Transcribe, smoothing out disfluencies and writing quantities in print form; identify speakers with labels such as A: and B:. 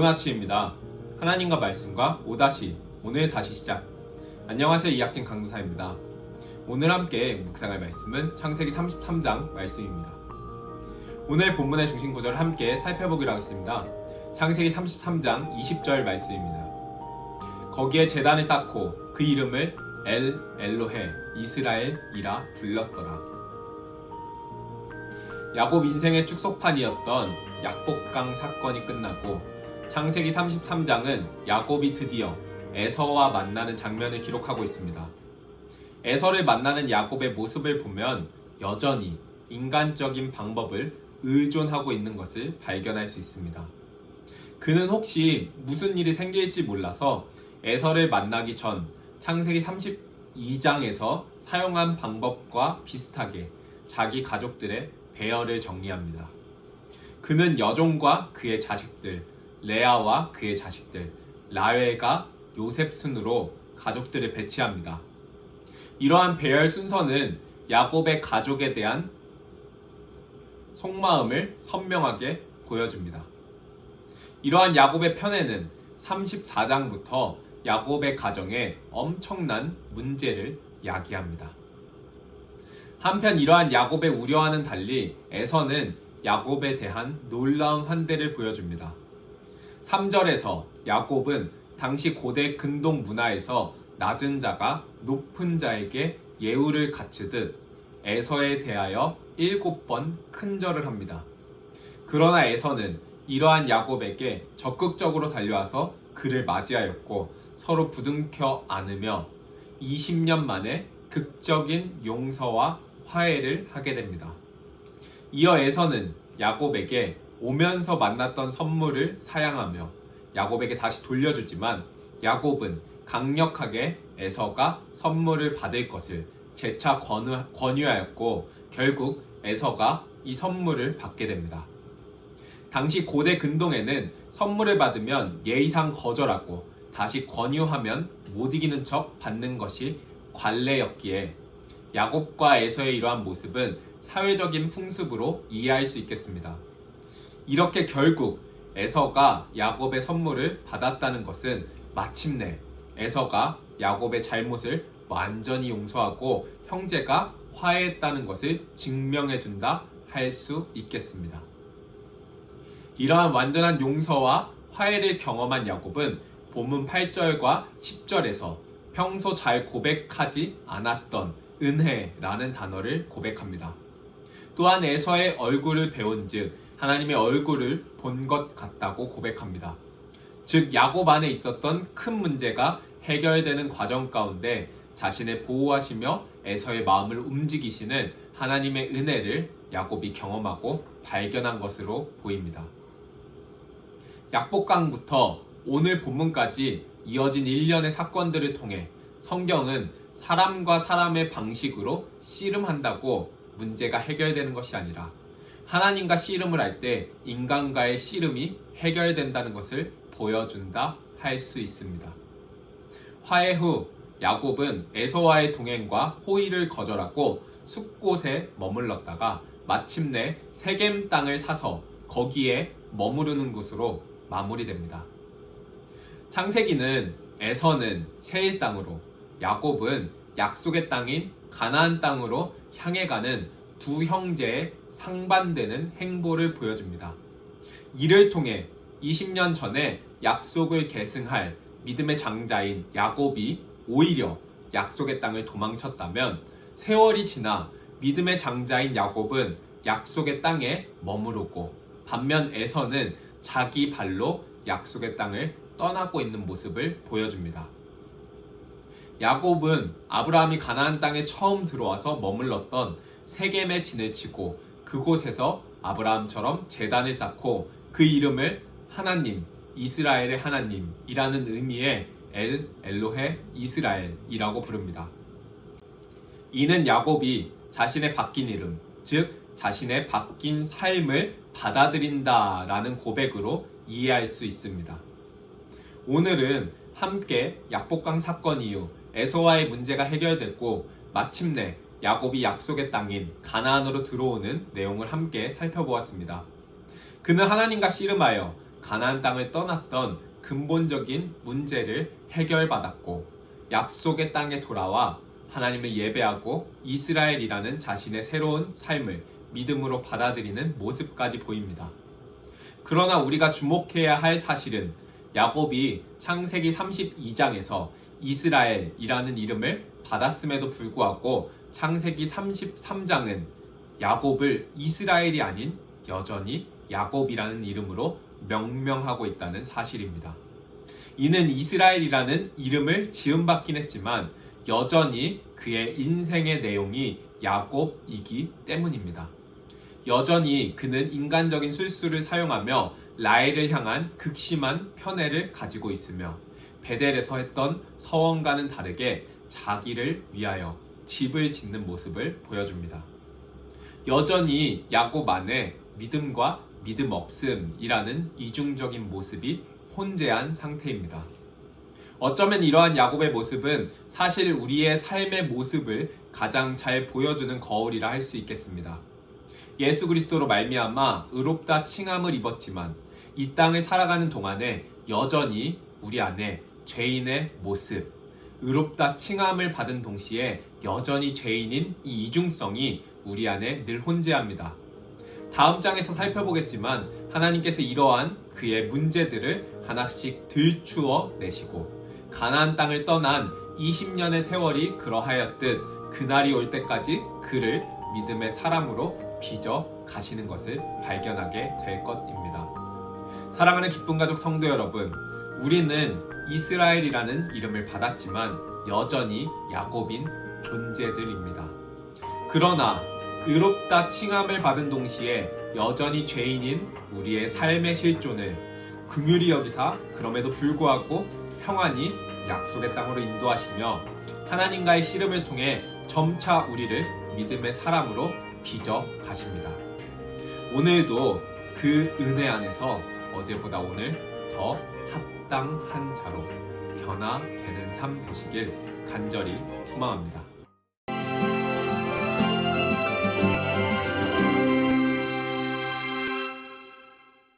A: 좋은 아침입니다. 하나님과 말씀과 오늘 다시 시작. 안녕하세요, 이학진 강도사입니다. 오늘 함께 묵상할 말씀은 창세기 33장 말씀입니다. 오늘 본문의 중심 구절을 함께 살펴보기로 하겠습니다. 창세기 33장 20절 말씀입니다. 거기에 제단을 쌓고 그 이름을 엘로헤 이스라엘이라 불렀더라. 야곱 인생의 축소판이었던 약복강 사건이 끝나고 창세기 33장은 야곱이 드디어 에서와 만나는 장면을 기록하고 있습니다. 에서를 만나는 야곱의 모습을 보면 여전히 인간적인 방법을 의존하고 있는 것을 발견할 수 있습니다. 그는 혹시 무슨 일이 생길지 몰라서 에서를 만나기 전 창세기 32장에서 사용한 방법과 비슷하게 자기 가족들의 배열을 정리합니다. 그는 여종과 그의 자식들, 레아와 그의 자식들, 라헬과 요셉 순으로 가족들을 배치합니다. 이러한 배열 순서는 야곱의 가족에 대한 속마음을 선명하게 보여줍니다. 이러한 야곱의 편에는 34장부터 야곱의 가정에 엄청난 문제를 야기합니다. 한편 이러한 야곱의 우려와는 달리 에서는 야곱에 대한 놀라운 환대를 보여줍니다. 3절에서 야곱은 당시 고대 근동 문화에서 낮은 자가 높은 자에게 예우를 갖추듯 에서에 대하여 7번 큰절을 합니다. 그러나 에서는 이러한 야곱에게 적극적으로 달려와서 그를 맞이하였고 서로 부둥켜 안으며 20년 만에 극적인 용서와 화해를 하게 됩니다. 이어 에서는 야곱에게 오면서 만났던 선물을 사양하며 야곱에게 다시 돌려주지만 야곱은 강력하게 에서가 선물을 받을 것을 재차 권유하였고 결국 에서가 이 선물을 받게 됩니다. 당시 고대 근동에는 선물을 받으면 예의상 거절하고 다시 권유하면 못 이기는 척 받는 것이 관례였기에 야곱과 에서의 이러한 모습은 사회적인 풍습으로 이해할 수 있겠습니다. 이렇게 결국 에서가 야곱의 선물을 받았다는 것은 마침내 에서가 야곱의 잘못을 완전히 용서하고 형제가 화해했다는 것을 증명해준다 할 수 있겠습니다. 이러한 완전한 용서와 화해를 경험한 야곱은 본문 8절과 10절에서 평소 잘 고백하지 않았던 은혜라는 단어를 고백합니다. 또한 에서의 얼굴을 배운즉 하나님의 얼굴을 본 것 같다고 고백합니다. 즉 야곱 안에 있었던 큰 문제가 해결되는 과정 가운데 자신을 보호하시며 에서의 마음을 움직이시는 하나님의 은혜를 야곱이 경험하고 발견한 것으로 보입니다. 약복강부터 오늘 본문까지 이어진 일련의 사건들을 통해 성경은 사람과 사람의 방식으로 씨름한다고 문제가 해결되는 것이 아니라 하나님과 씨름을 할 때 인간과의 씨름이 해결된다는 것을 보여준다 할 수 있습니다. 화해 후 야곱은 에서와의 동행과 호의를 거절하고 숲곳에 머물렀다가 마침내 세겜 땅을 사서 거기에 머무르는 곳으로 마무리됩니다. 창세기는 에서는 세일 땅으로 야곱은 약속의 땅인 가나안 땅으로 향해 가는 두 형제의 상반되는 행보를 보여줍니다. 이를 통해 20년 전에 약속을 계승할 믿음의 장자인 야곱이 오히려 약속의 땅을 도망쳤다면 세월이 지나 믿음의 장자인 야곱은 약속의 땅에 머무르고 반면 에서는 자기 발로 약속의 땅을 떠나고 있는 모습을 보여줍니다. 야곱은 아브라함이 가나안 땅에 처음 들어와서 머물렀던 세겜에 진을 치고 그곳에서 아브라함처럼 제단을 쌓고 그 이름을 하나님, 이스라엘의 하나님이라는 의미의 엘로헤 이스라엘이라고 부릅니다. 이는 야곱이 자신의 바뀐 이름, 즉 자신의 바뀐 삶을 받아들인다라는 고백으로 이해할 수 있습니다. 오늘은 함께 약복강 사건 이후 에서와의 문제가 해결됐고 마침내 야곱이 약속의 땅인 가나안으로 들어오는 내용을 함께 살펴보았습니다. 그는 하나님과 씨름하여 가나안 땅을 떠났던 근본적인 문제를 해결받았고 약속의 땅에 돌아와 하나님을 예배하고 이스라엘이라는 자신의 새로운 삶을 믿음으로 받아들이는 모습까지 보입니다. 그러나 우리가 주목해야 할 사실은 야곱이 창세기 32장에서 이스라엘이라는 이름을 받았음에도 불구하고 창세기 33장은 야곱을 이스라엘이 아닌 여전히 야곱이라는 이름으로 명명하고 있다는 사실입니다. 이는 이스라엘이라는 이름을 지음받긴 했지만 여전히 그의 인생의 내용이 야곱이기 때문입니다. 여전히 그는 인간적인 술수를 사용하며 라헬을 향한 극심한 편애를 가지고 있으며 베델에서 했던 서원과는 다르게 자기를 위하여 집을 짓는 모습을 보여줍니다. 여전히 야곱 안에 믿음과 믿음 없음이라는 이중적인 모습이 혼재한 상태입니다. 어쩌면 이러한 야곱의 모습은 사실 우리의 삶의 모습을 가장 잘 보여주는 거울이라 할 수 있겠습니다. 예수 그리스도로 말미암아 의롭다 칭함을 입었지만 이 땅을 살아가는 동안에 여전히 우리 안에 죄인의 모습, 의롭다 칭함을 받은 동시에 여전히 죄인인 이 이중성이 우리 안에 늘 혼재합니다. 다음 장에서 살펴보겠지만 하나님께서 이러한 그의 문제들을 하나씩 들추어 내시고 가나안 땅을 떠난 20년의 세월이 그러하였듯 그날이 올 때까지 그를 믿음의 사람으로 빚어 가시는 것을 발견하게 될 것입니다. 사랑하는 기쁨 가족 성도 여러분, 우리는 이스라엘이라는 이름을 받았지만 여전히 야곱인 존재들입니다. 그러나 의롭다 칭함을 받은 동시에 여전히 죄인인 우리의 삶의 실존을 긍휼히 여기사 그럼에도 불구하고 평안히 약속의 땅으로 인도하시며 하나님과의 씨름을 통해 점차 우리를 믿음의 사람으로 빚어 가십니다. 오늘도 그 은혜 안에서 어제보다 오늘 더 합당한 자로 변화되는 삶 되시길 간절히 소망합니다.